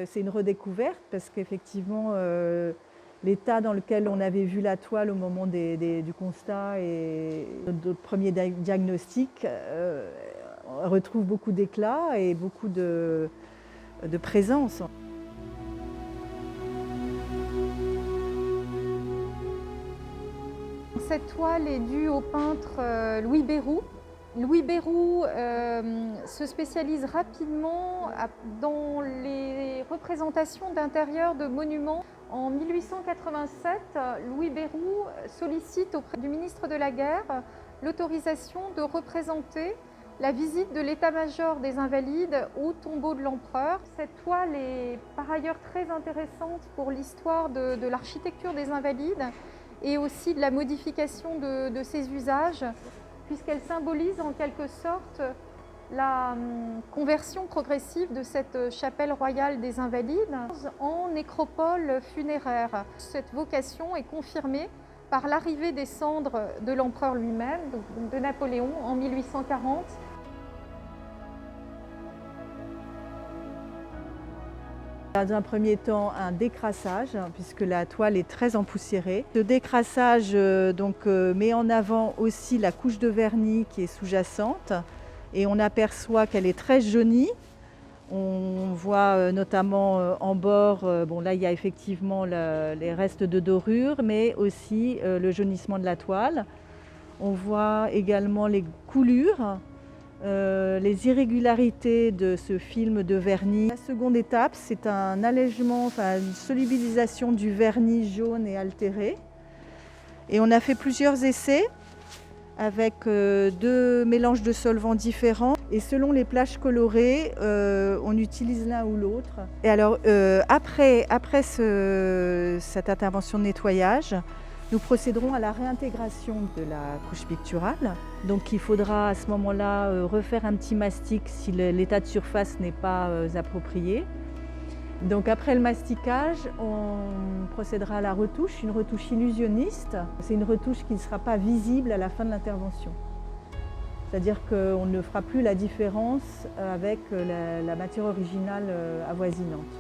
c'est une redécouverte parce qu'effectivement, l'état dans lequel on avait vu la toile au moment du constat et de premiers diagnostics retrouve beaucoup d'éclat et beaucoup de présence. Cette toile est due au peintre Louis Beyroux. Louis Beyroux se spécialise rapidement dans les représentations d'intérieur de monuments. En 1887, Louis Beyroux sollicite auprès du ministre de la Guerre l'autorisation de représenter la visite de l'état-major des Invalides au tombeau de l'empereur. Cette toile est par ailleurs très intéressante pour l'histoire de l'architecture des Invalides et aussi de la modification de ses usages, puisqu'elle symbolise en quelque sorte la conversion progressive de cette chapelle royale des Invalides en nécropole funéraire. Cette vocation est confirmée par l'arrivée des cendres de l'empereur lui-même, de Napoléon, en 1840. Dans un premier temps, un décrassage, puisque la toile est très empoussiérée. Ce décrassage met en avant aussi la couche de vernis qui est sous-jacente et on aperçoit qu'elle est très jaunie. On voit notamment en bord, là il y a effectivement les restes de dorure, mais aussi le jaunissement de la toile. On voit également les coulures. Les irrégularités de ce film de vernis. La seconde étape, c'est un allègement, une solubilisation du vernis jaune et altéré. Et on a fait plusieurs essais avec deux mélanges de solvants différents. Et selon les plages colorées, on utilise l'un ou l'autre. Et alors, après cette intervention de nettoyage, nous procéderons à la réintégration de la couche picturale. Donc il faudra à ce moment-là refaire un petit mastic si l'état de surface n'est pas approprié. Donc après le masticage, on procédera à la retouche, une retouche illusionniste. C'est une retouche qui ne sera pas visible à la fin de l'intervention. C'est-à-dire qu'on ne fera plus la différence avec la matière originale avoisinante.